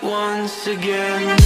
once again.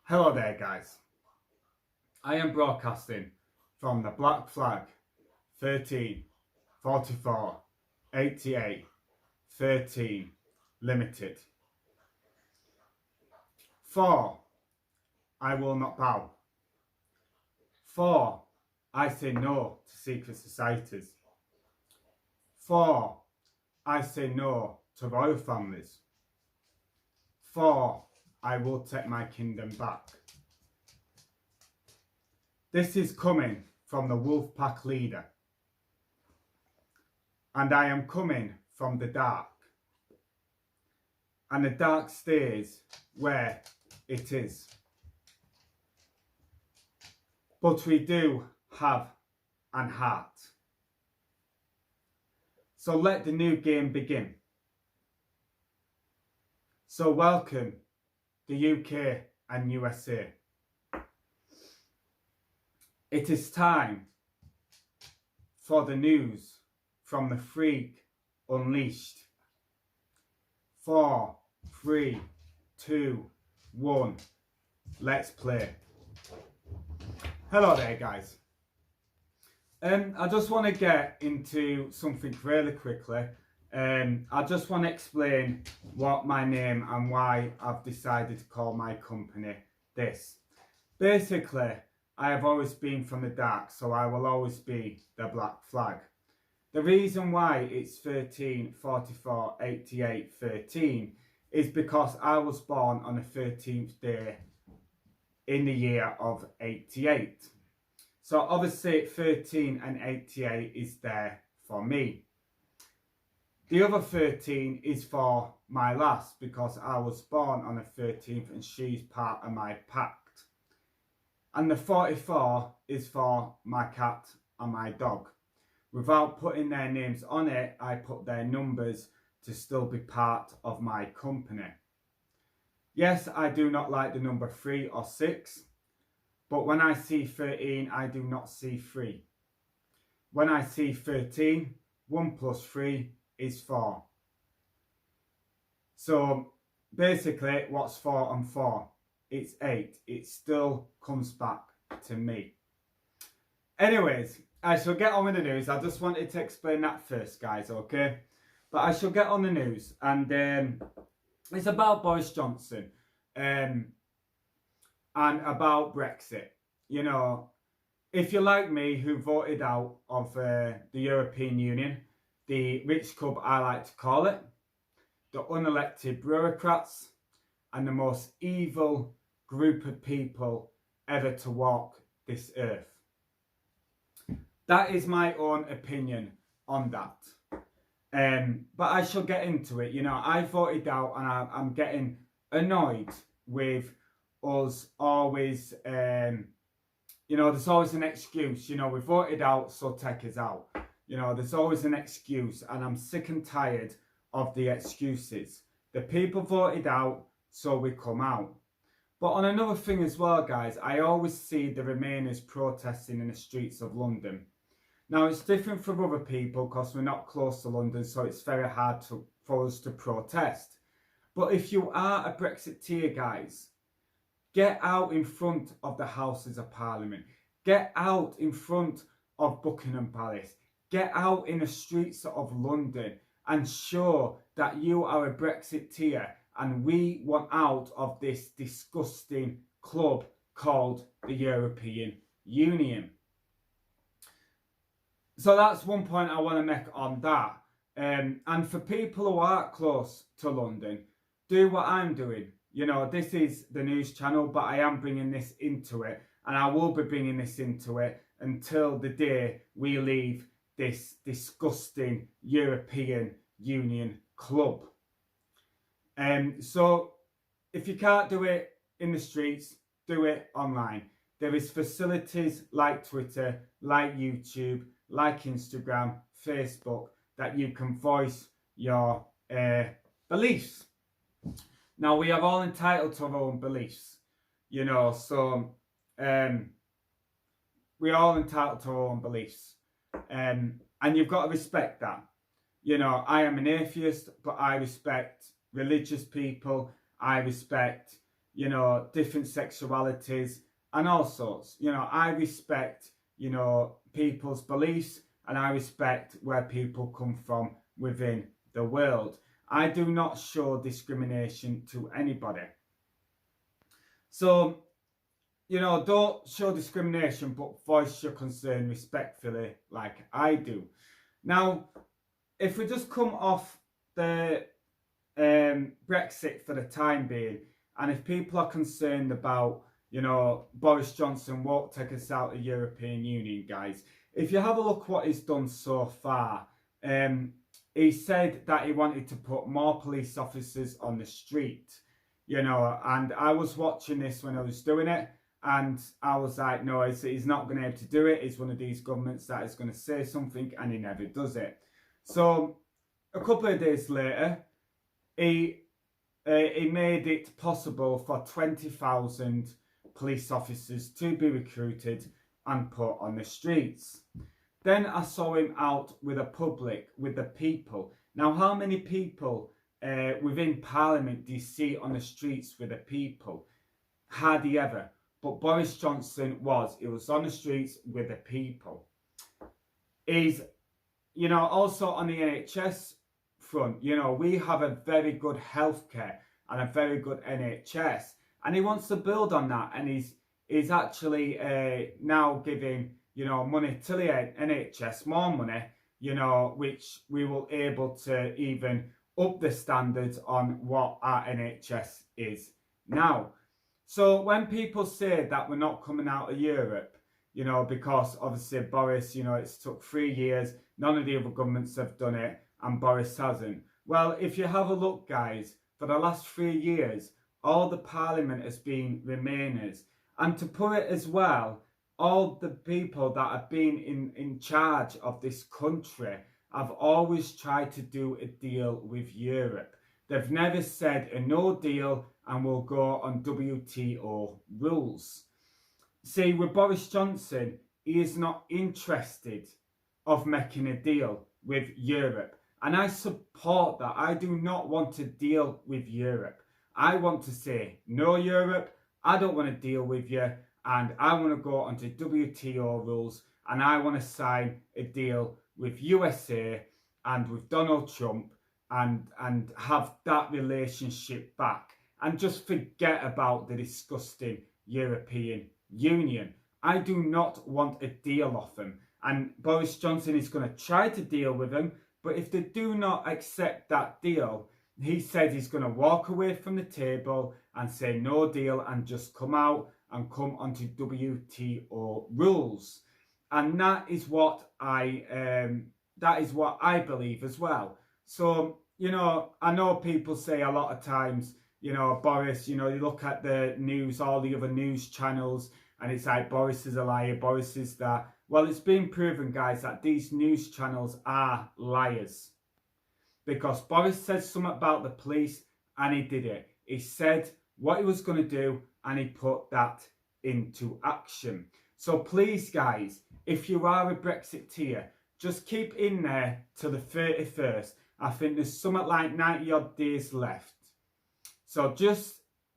Hello there guys, I am broadcasting from the Black Flag 1344 88 13 Limited. 4. I will not bow. 4. I say no to secret societies. 4. I say no to royal families. 4. I will take my kingdom back. This is coming from the Wolfpack leader. And I am coming from the dark. And the dark stays where it is. But we do have an heart. So let the new game begin. So welcome the UK and USA. It is time for the news from the Freak Unleashed. 4, 3, 2, 1, let's play. Hello there guys. I just want to get into something really quickly. I just want to explain what my name and why I've decided to call my company this. Basically, I have always been from the dark, so I will always be the Black Flag. The reason why it's 13, 44, 88, 13 is because I was born on the 13th day in the year of 88. So obviously 13 and 88 is there for me. The other 13 is for my lass because I was born on the 13th and she's part of my pact. And the 44 is for my cat and my dog. Without putting their names on it, I put their numbers to still be part of my company. Yes, I do not like the number 3 or 6, but when I see 13, I do not see 3. When I see 13, 1 plus 3 is 4. So basically, what's 4 and 4? It's 8. It still comes back to me. Anyways, I shall get on with the news. I just wanted to explain that first, guys, okay? But I shall get on the news, and it's about Boris Johnson and about Brexit. You know, if you're like me, who voted out of the European Union, the rich club I like to call it, the unelected bureaucrats, and the most evil group of people ever to walk this earth. That is my own opinion on that. But I shall get into it. You know, I voted out and I'm getting annoyed with us always, you know, there's always an excuse. You know, we voted out, so take us out. You know, there's always an excuse, and I'm sick and tired of the excuses. The people voted out, so we come out. But on another thing as well, guys, I always see the Remainers protesting in the streets of London. Now, it's different for other people because we're not close to London, so it's very hard for us to protest. But if you are a Brexiteer, guys, get out in front of the Houses of Parliament. Get out in front of Buckingham Palace. Get out in the streets of London and show that you are a Brexiteer and we want out of this disgusting club called the European Union. So that's one point I want to make on that. And for people who are close to London, do what I'm doing. You know, this is the news channel, but I am bringing this into it, and I will be bringing this into it until the day we leave this disgusting European Union club. So if you can't do it in the streets, do it online. There is facilities like Twitter, like YouTube, like Instagram, Facebook, that you can voice your beliefs. Now, we are all entitled to our own beliefs, you know, so we're all entitled to our own beliefs. And you've got to respect that. You know, I am an atheist, but I respect religious people. I respect, you know, different sexualities and all sorts. You know, I respect, you know, people's beliefs, and I respect where people come from within the world. I do not show discrimination to anybody. So, you know, don't show discrimination, but voice your concern respectfully, like I do. Now, if we just come off the Brexit for the time being, and if people are concerned about, you know, Boris Johnson won't take us out of the European Union, guys, if you have a look what he's done so far, he said that he wanted to put more police officers on the street, you know, and I was watching this when I was doing it, and I was like, no, he's not going to be able to do it. He's one of these governments that is going to say something and he never does it. So a couple of days later, he made it possible for 20,000 police officers to be recruited and put on the streets. Then I saw him out with the public, with the people. Now, how many people within Parliament do you see on the streets with the people? Hardly ever. But Boris Johnson he was on the streets with the people. He's, you know, also on the NHS front, you know, we have a very good healthcare and a very good NHS. And he wants to build on that. And he's actually now giving, you know, money to the NHS, more money, you know, which we will able to even up the standards on what our NHS is now. So when people say that we're not coming out of Europe, you know, because obviously Boris, you know, it's took 3 years, none of the other governments have done it, and Boris hasn't. Well, if you have a look, guys, for the last 3 years, all the Parliament has been Remainers. And to put it as well, all the people that have been in charge of this country have always tried to do a deal with Europe. They've never said a no deal and we'll go on WTO rules. See, with Boris Johnson, he is not interested of making a deal with Europe. And I support that. I do not want to deal with Europe. I want to say, no Europe, I don't want to deal with you, and I want to go onto WTO rules, and I want to sign a deal with USA and with Donald Trump and have that relationship back and just forget about the disgusting European Union. I do not want a deal off them, and Boris Johnson is going to try to deal with them, but if they do not accept that deal, he said he's going to walk away from the table and say no deal and just come out and come onto WTO rules. And that is what I believe as well. So, you know, I know people say a lot of times, you know, Boris, you know, you look at the news, all the other news channels, and it's like Boris is a liar, Boris is that. Well, it's been proven, guys, that these news channels are liars. Because Boris said something about the police and he did it. He said what he was going to do and he put that into action. So please, guys, if you are a Brexiteer, just keep in there till the 31st. I think there's something like 90 odd days left. So just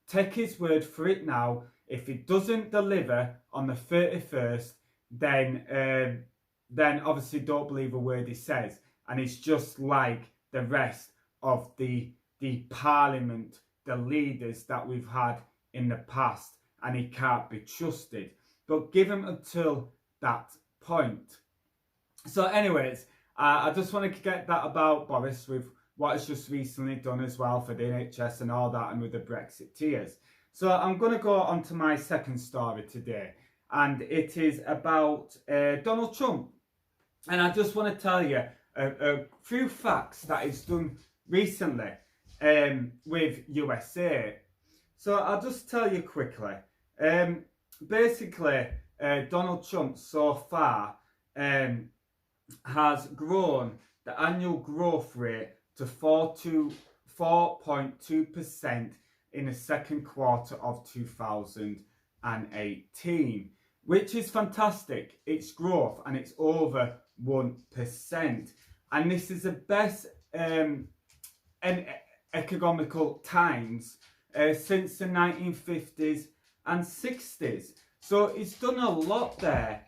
take his word for it now. If he doesn't deliver on the 31st, then obviously don't believe a word he says. And it's just like the rest of the Parliament, the leaders that we've had in the past, and he can't be trusted. But give him until that point. So anyways, I just want to get that about Boris. what it's just recently done as well for the NHS and all that, and with the Brexiteers. So I'm going to go on to my second story today, and it is about Donald Trump. And I just want to tell you a few facts that he's done recently with USA. So I'll just tell you quickly. Basically, Donald Trump so far has grown the annual growth rate to 4.2% in the second quarter of 2018, which is fantastic. It's growth and it's over 1%. And this is the best economical times since the 1950s and 60s. So it's done a lot there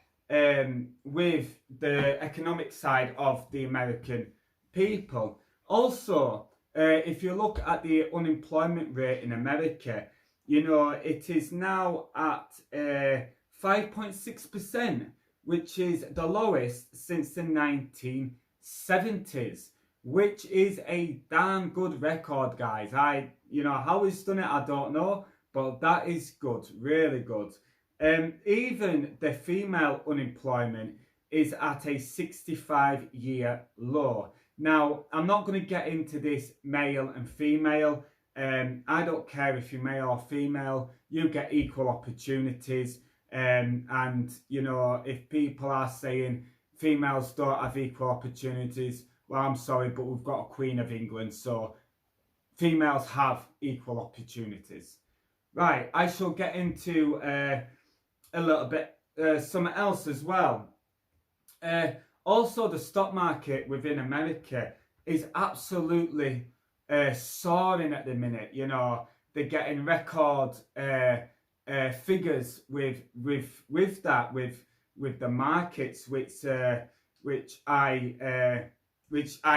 with the economic side of the American people. Also, if you look at the unemployment rate in America, you know, it is now at 5.6%, which is the lowest since the 1970s, which is a damn good record, guys. How he's done it, I don't know, but that is good, really good. Even the female unemployment is at a 65-year low. Now, I'm not going to get into this male and female. I don't care if you're male or female. You get equal opportunities. And, you know, if people are saying females don't have equal opportunities, well, I'm sorry, but we've got a Queen of England, so females have equal opportunities. Right, I shall get into a little bit something else as well. Also, the stock market within America is absolutely soaring at the minute. You know, they're getting record figures with the markets, which I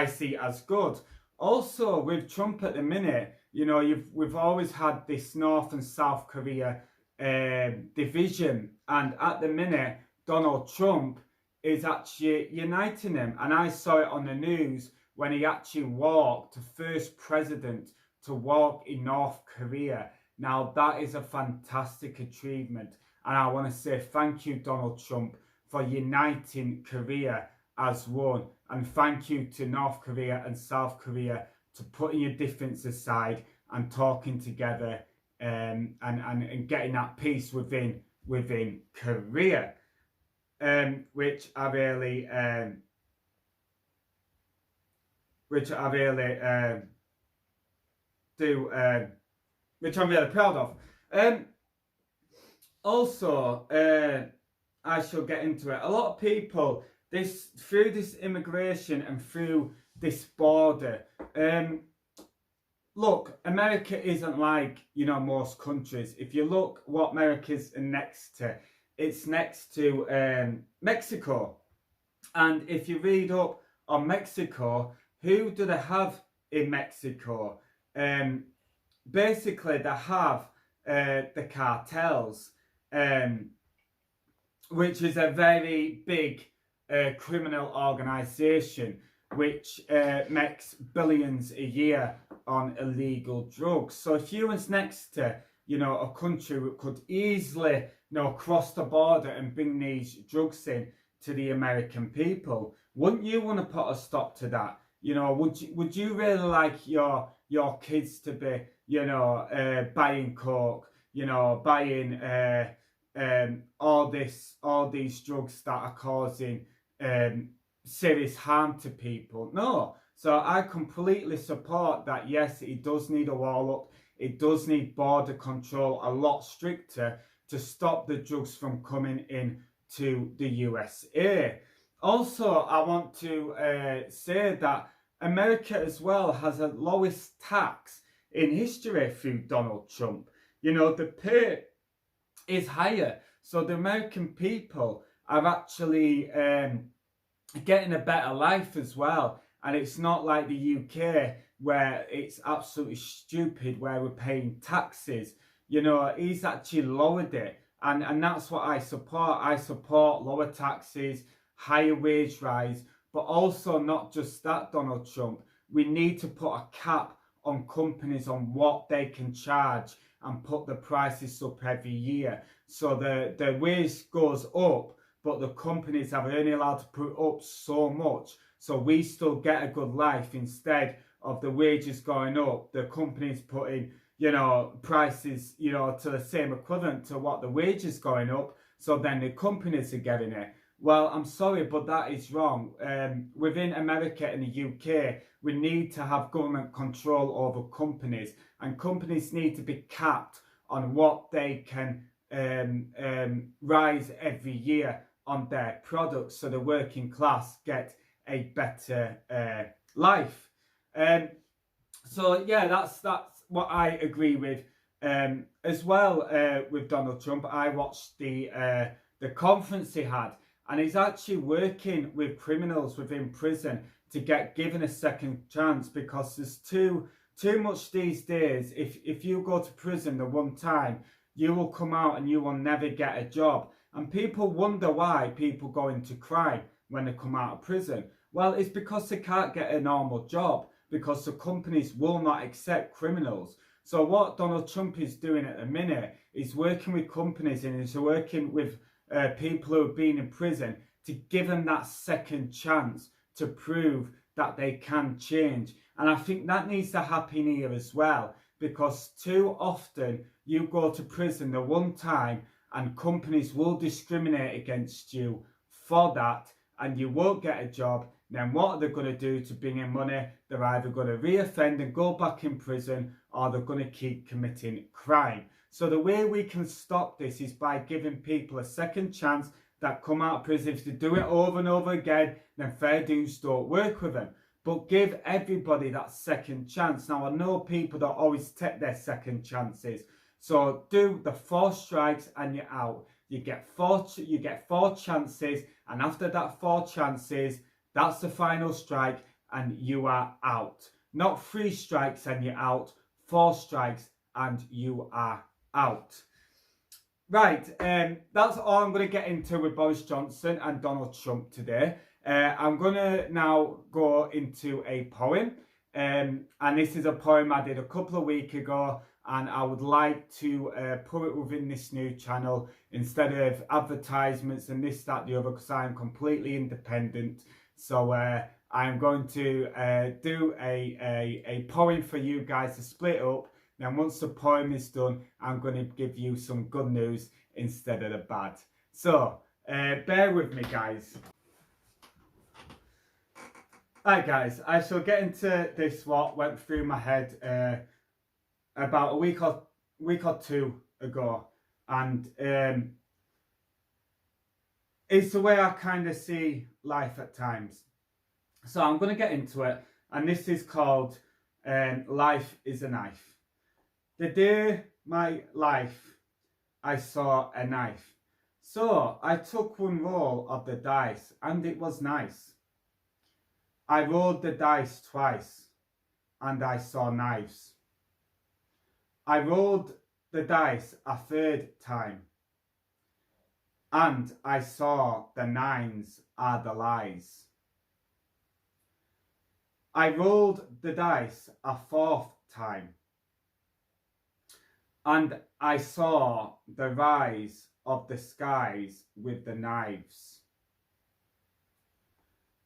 see as good. Also, with Trump at the minute, you know, we've always had this North and South Korea division, and at the minute, Donald Trump is actually uniting them. And I saw it on the news when he actually walked, the first president to walk in North Korea. Now, that is a fantastic achievement, and I want to say thank you, Donald Trump, for uniting Korea as one, and thank you to North Korea and South Korea to putting your difference aside and talking together and getting that peace within Korea, which I really do, which I'm really proud of. Also, I shall get into it. A lot of people, through this immigration and through this border, look, America isn't like, you know, most countries. If you look what America's next to, it's next to Mexico. And if you read up on Mexico, who do they have in Mexico? Basically, they have the cartels, which is a very big criminal organisation which makes billions a year on illegal drugs. So if you was next to, you know, a country that could easily, you know, cross the border and bring these drugs in to the American people, wouldn't you want to put a stop to that? You know, would you really like your kids to be, you know, buying coke, you know, buying all these drugs that are causing serious harm to people? No. So I completely support that. Yes, it does need a wall up. It does need border control a lot stricter to stop the drugs from coming in to the USA. Also, I want to say that America as well has the lowest tax in history through Donald Trump. You know, the pay is higher. So the American people are actually getting a better life as well. And it's not like the UK where it's absolutely stupid where we're paying taxes. You know, he's actually lowered it. And that's what I support. I support lower taxes, higher wage rise, but also not just that, Donald Trump. we need to put a cap on companies on what they can charge and put the prices up every year. So the wage goes up, but the companies are only allowed to put up so much. So we still get a good life instead of the wages going up, the companies putting, prices, to the same equivalent to what the wages going up. So then the companies are getting it. Well, I'm sorry, but that is wrong. Within America and the UK, we need to have government control over companies, and companies need to be capped on what they can rise every year on their products, so the working class get a better life. So yeah, that's what I agree with. As well, with Donald Trump, I watched the conference he had, and he's actually working with criminals within prison to get given a second chance, because there's too much these days. If you go to prison the one time, you will come out and you will never get a job. And people wonder why people go into crime when they come out of prison. Well, it's because they can't get a normal job, because the companies will not accept criminals. So what Donald Trump is doing at the minute is working with companies, and he's working with people who have been in prison to give them that second chance to prove that they can change. And I think that needs to happen here as well, because too often you go to prison the one time and companies will discriminate against you for that, and you won't get a job. Then what are they going to do to bring in money? They're either going to reoffend and go back in prison, or they're going to keep committing crime. So the way we can stop this is by giving people a second chance that come out of prison. If they do it over and over again, then fair dues don't work with them. But give everybody that second chance. Now, I know people don't always take their second chances. So do the 4 strikes and you're out. You get four chances, and after that 4 chances, that's the final strike and you are out. Not 3 strikes and you're out, 4 strikes and you are out. Right, that's all I'm going to get into with Boris Johnson and Donald Trump today. I'm going to now go into a poem, and this is a poem I did a couple of weeks ago, and I would like to put it within this new channel instead of advertisements and this, that, the other, because I'm completely independent. So I'm going to do a poem for you guys to split up. Then once the poem is done, I'm going to give you some good news instead of the bad. So bear with me, guys. Alright guys, I shall get into this what went through my head about a week or two ago, and it's the way I kind of see life at times. So I'm going to get into it, and this is called Life is a Knife. The day my life I saw a knife, so I took one roll of the dice, and it was nice. I rolled the dice twice, and I saw knives. I rolled the dice a 3rd time, and I saw the 9s are the lies. I rolled the dice a 4th time, and I saw the rise of the skies with the knives.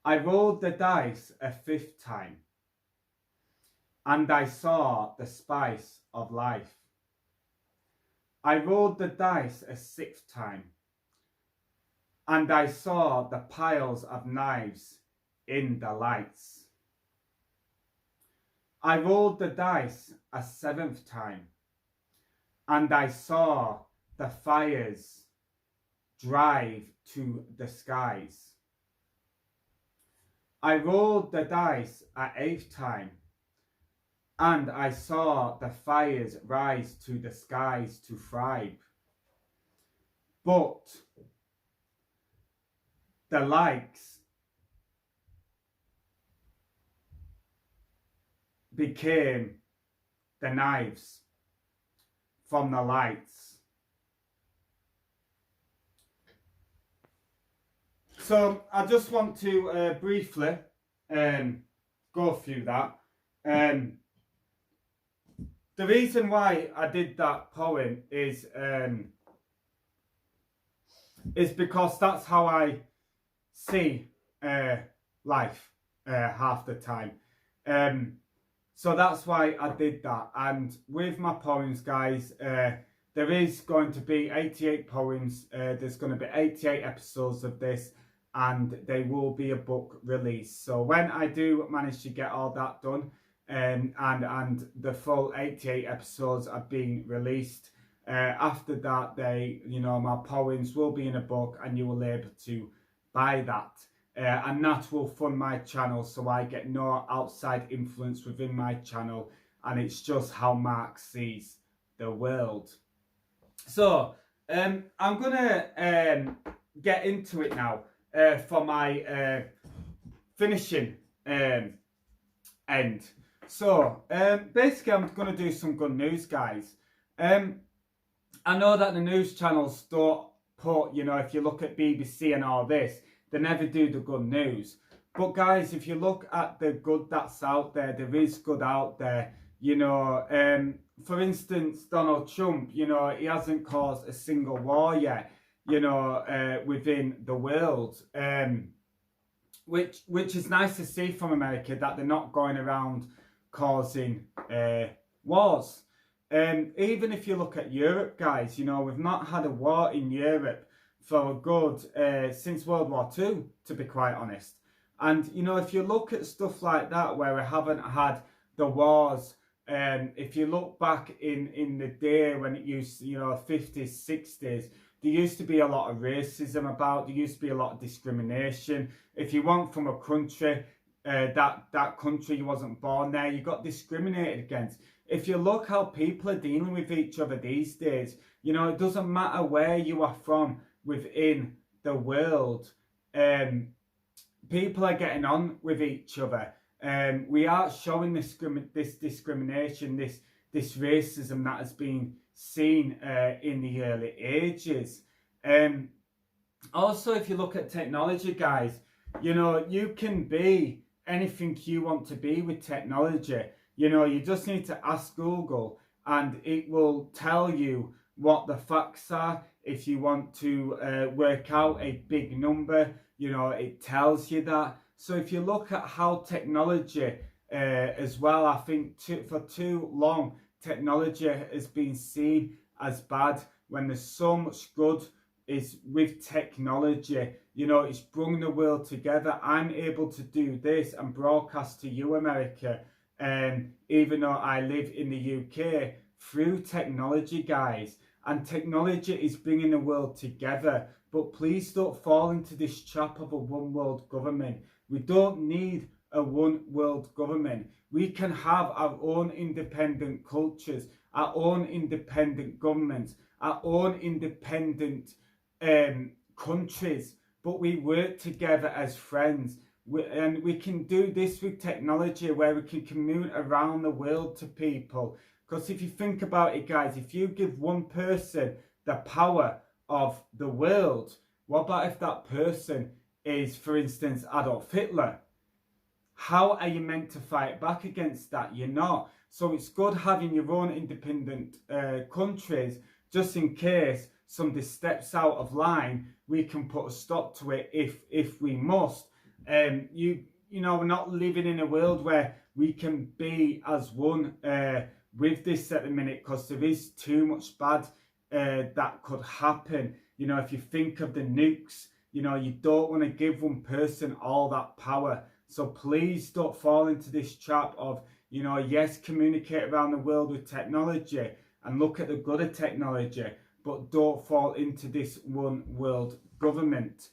I rolled the dice a 5th time, and I saw the spice of life. I rolled the dice a 6th time, and I saw the piles of knives in the lights. I rolled the dice a 7th time, and I saw the fires drive to the skies. I rolled the dice a 8th time, and I saw the fires rise to the skies to thrive. But the lights became the knives from the lights. So I just want to briefly go go through that. The reason why I did that poem is because that's how I see life half the time. So that's why I did that. And with my poems, guys, there is going to be 88 poems. There's going to be 88 episodes of this, and there will be a book released. So when I do manage to get all that done, and the full 88 episodes are being released, after that, my poems will be in a book, and you will be able to buy that. And that will fund my channel, so I get no outside influence within my channel, and it's just how Mark sees the world. So I'm gonna get into it now for my finishing end. So basically, I'm gonna do some good news, guys. I know that the news channels don't put, if you look at BBC and all this, they never do the good news. But guys, if you look at the good that's out there, there is good out there. For instance, Donald Trump, he hasn't caused a single war yet, within the world. Which is nice to see from America, that they're not going around causing wars. Even if you look at Europe, guys, we've not had a war in Europe for a good since World War II, to be quite honest. And if you look at stuff like that, where we haven't had the wars, if you look back in the day when it used to, 50s, 60s, there used to be a lot of racism about, there used to be a lot of discrimination. If you weren't from a country, that country, you wasn't born there, you got discriminated against. If you look how people are dealing with each other these days, it doesn't matter where you are from within the world, people are getting on with each other. We are showing this discrimination, this racism that has been seen in the early ages. Also, if you look at technology, guys, you can be anything you want to be with technology. You just need to ask Google, and it will tell you what the facts are. If you want to work out a big number, it tells you that. So if you look at how technology as well, I think for too long, technology has been seen as bad, when there's so much good is with technology. It's brought the world together. I'm able to do this and broadcast to you, America, even though I live in the UK, through technology, guys. And technology is bringing the world together. But please don't fall into this trap of a one world government. We don't need a one world government. We can have our own independent cultures, our own independent governments, our own independent countries. But we work together as friends. And we can do this with technology, where we can commute around the world to people. Because if you think about it, guys, if you give one person the power of the world, what about if that person is, for instance, Adolf Hitler? How are you meant to fight back against that? You're not. So it's good having your own independent countries, just in case somebody steps out of line, we can put a stop to it if we must. We're not living in a world where we can be as one with this at the minute, because there is too much bad that could happen. If you think of the nukes, you don't want to give one person all that power. So please don't fall into this trap of, yes, communicate around the world with technology and look at the good of technology, but don't fall into this one world government.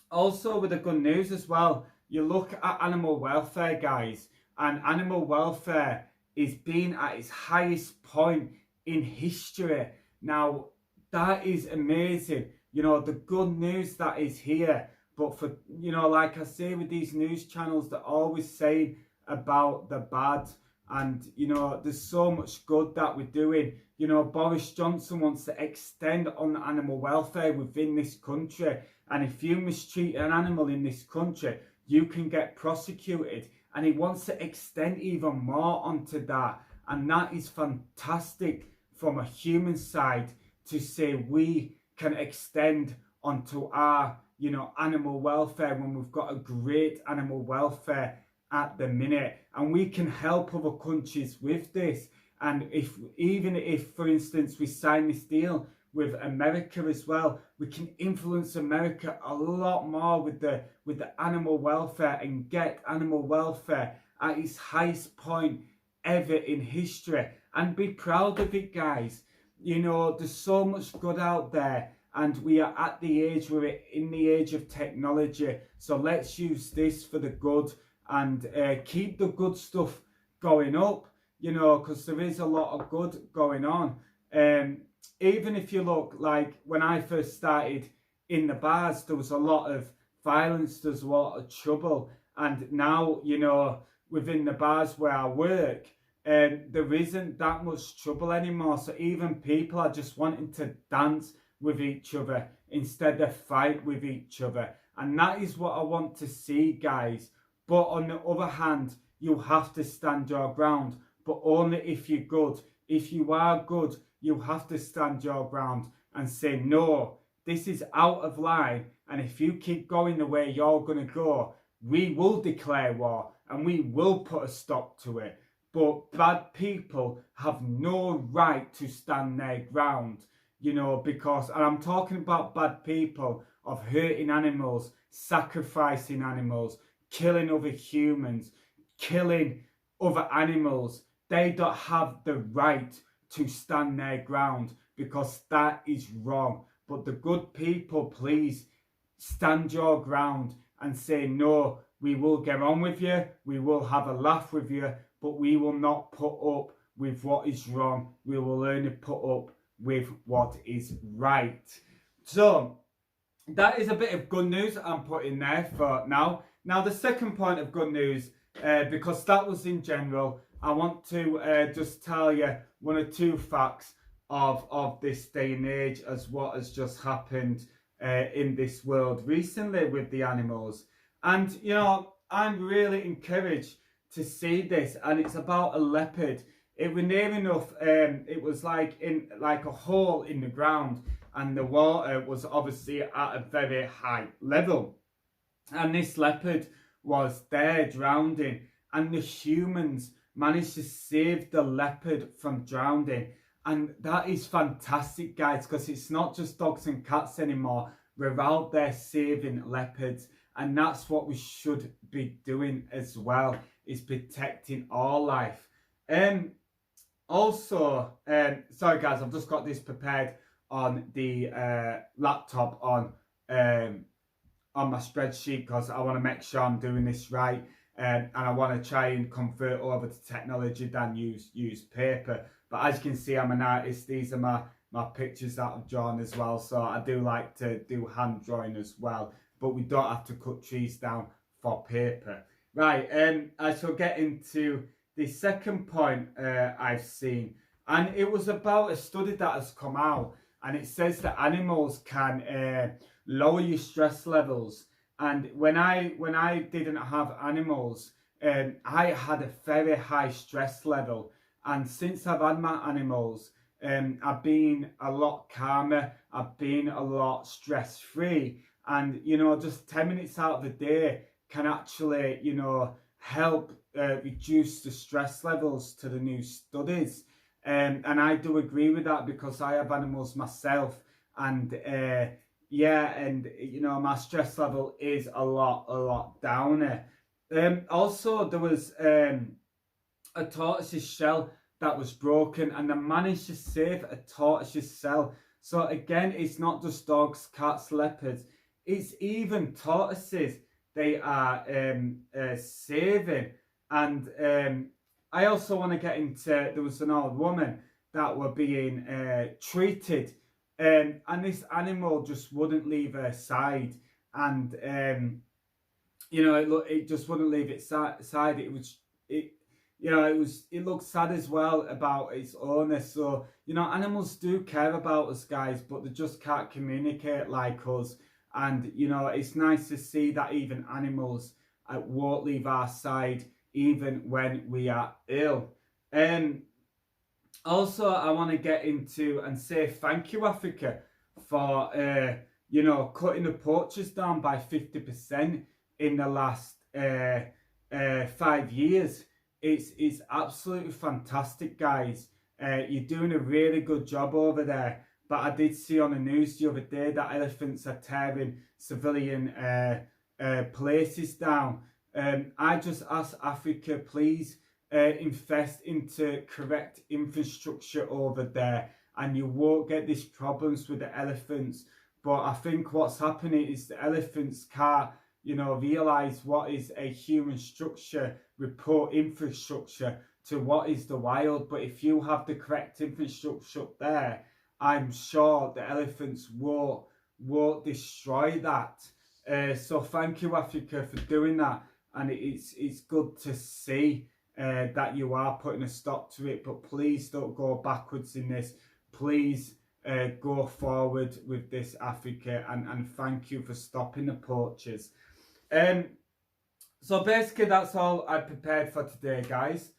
Also, with the good news as well, you look at animal welfare, guys, and animal welfare is being at its highest point in history. Now, that is amazing. The good news that is here. But for, like I say, with these news channels, they're always saying about the bad. And, there's so much good that we're doing. Boris Johnson wants to extend on animal welfare within this country. And if you mistreat an animal in this country, you can get prosecuted. And he wants to extend even more onto that. And that is fantastic from a human side, to say we can extend onto our, animal welfare, when we've got a great animal welfare at the minute, and we can help other countries with this. And even if, for instance, we sign this deal with America as well, we can influence America a lot more with the animal welfare, and get animal welfare at its highest point ever in history, and be proud of it, guys. There's so much good out there, and we are at the age, we're in the age of technology, so let's use this for the good, and keep the good stuff going up, because there is a lot of good going on. Even if you look, like when I first started in the bars, there was a lot of violence, there's a lot of trouble, and now, within the bars where I work, there isn't that much trouble anymore. So even people are just wanting to dance with each other instead of fight with each other. And that is what I want to see, guys. But on the other hand, you have to stand your ground, but only if you're good. If you are good, you have to stand your ground and say, no, this is out of line. And if you keep going the way you're going to go, we will declare war and we will put a stop to it. But bad people have no right to stand their ground, because, and I'm talking about bad people of hurting animals, sacrificing animals, killing other humans, killing other animals. They don't have the right to stand their ground, because that is wrong. But the good people, please stand your ground and say, no, we will get on with you, we will have a laugh with you, but we will not put up with what is wrong. We will only put up with what is right. So that is a bit of good news I'm putting there for now. Now the second point of good news, because that was in general, I want to just tell you one or two facts of this day and age, as what has just happened in this world recently with the animals. And I'm really encouraged to see this, and it's about a leopard. It was near enough, it was like in a hole in the ground, and the water was obviously at a very high level, and this leopard was there drowning, and the humans managed to save the leopard from drowning. And that is fantastic, guys, because it's not just dogs and cats anymore. We're out there saving leopards, and that's what we should be doing as well, is protecting all life. Also, sorry guys, I've just got this prepared on the laptop on my spreadsheet, because I want to make sure I'm doing this right, and I want to try and convert over to technology than use paper. But as you can see, I'm an artist. These are my pictures that I've drawn as well, so I do like to do hand drawing as well, but we don't have to cut trees down for paper. Right, I shall get into the second point I've seen, and it was about a study that has come out, and it says that animals can lower your stress levels. And when I didn't have animals, I had a very high stress level, and since I've had my animals, I've been a lot calmer, I've been a lot stress free, and just 10 minutes out of the day can actually help reduce the stress levels to the new studies. And I do agree with that, because I have animals myself, and my stress level is a lot downer. Also, there was a tortoise's shell that was broken, and they managed to save a tortoise's shell. So again, it's not just dogs, cats, leopards, it's even tortoises they are saving. And I also want to get into, there was an old woman that were being treated, and this animal just wouldn't leave her side, and it just wouldn't leave its side. It looked sad as well about its owner. So animals do care about us, guys, but they just can't communicate like us. And it's nice to see that even animals won't leave our side even when we are ill. Also, I want to get into and say thank you, Africa, for cutting the poachers down by 50% in the last 5 years. It's absolutely fantastic, guys. You're doing a really good job over there. But I did see on the news the other day that elephants are tearing civilian places down. I just ask Africa, please invest into correct infrastructure over there, and you won't get these problems with the elephants. But I think what's happening is the elephants can't, realize what is a human structure with poor infrastructure to what is the wild. But if you have the correct infrastructure up there, I'm sure the elephants won't destroy that. So thank you, Africa, for doing that, and it's good to see that you are putting a stop to it. But please don't go backwards in this. Please go forward with this, Africa, and thank you for stopping the poachers. So basically that's all I prepared for today, guys.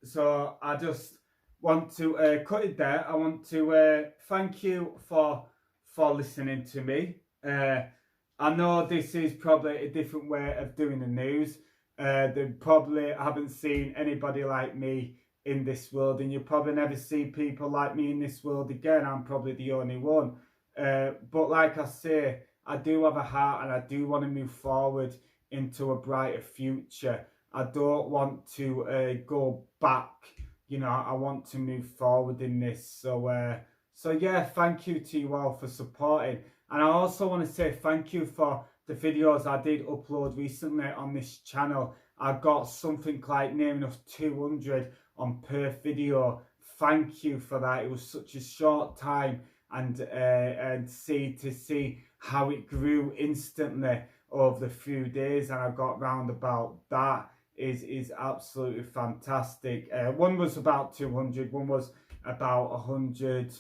So I just want to cut it there. I want to thank you for listening to me. I know this is probably a different way of doing the news. They probably haven't seen anybody like me in this world, and you probably never see people like me in this world again. I'm probably the only one. But like I say, I do have a heart, and I do want to move forward into a brighter future. I don't want to go back. I want to move forward in this. So yeah, thank you to you all for supporting. And I also want to say thank you for the videos I did upload recently on this channel. I got something like near enough 200 on per video. Thank you for that. It was such a short time, and see how it grew instantly over the few days, and I got round about that is absolutely fantastic. One was about 200, one was about 100,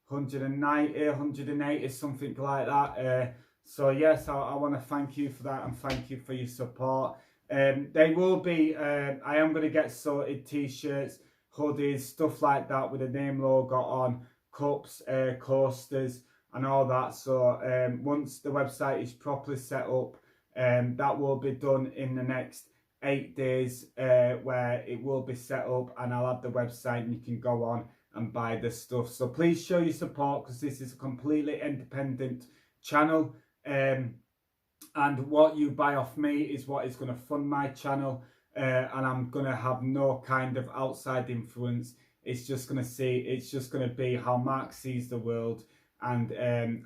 190, 180, something like that. So yes, I want to thank you for that, and thank you for your support. They will be, I am going to get sorted t-shirts, hoodies, stuff like that with the name logo on, cups, coasters and all that. So once the website is properly set up, that will be done in the next 8 days, where it will be set up, and I'll have the website and you can go on and buy the stuff. So please show your support, because this is a completely independent channel, and what you buy off me is what is going to fund my channel, and I'm going to have no kind of outside influence. It's just going to be how Mark sees the world. And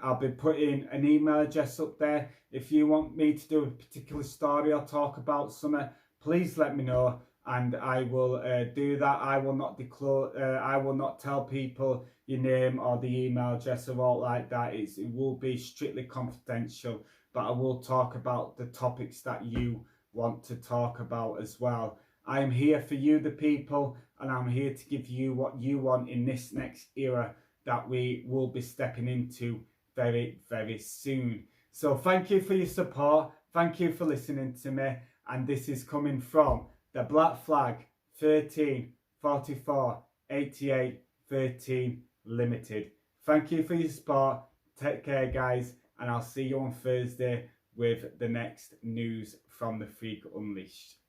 I'll be putting an email address up there. If you want me to do a particular story or talk about something, please let me know, and I will do that. I will not tell people your name or the email address or all like that. It will be strictly confidential, but I will talk about the topics that you want to talk about as well. I am here for you, the people, and I'm here to give you what you want in this next era that we will be stepping into very, very soon. So thank you for your support. Thank you for listening to me. And this is coming from the Black Flag 13448813 Limited. Thank you for your support. Take care, guys. And I'll see you on Thursday with the next news from the Freak Unleashed.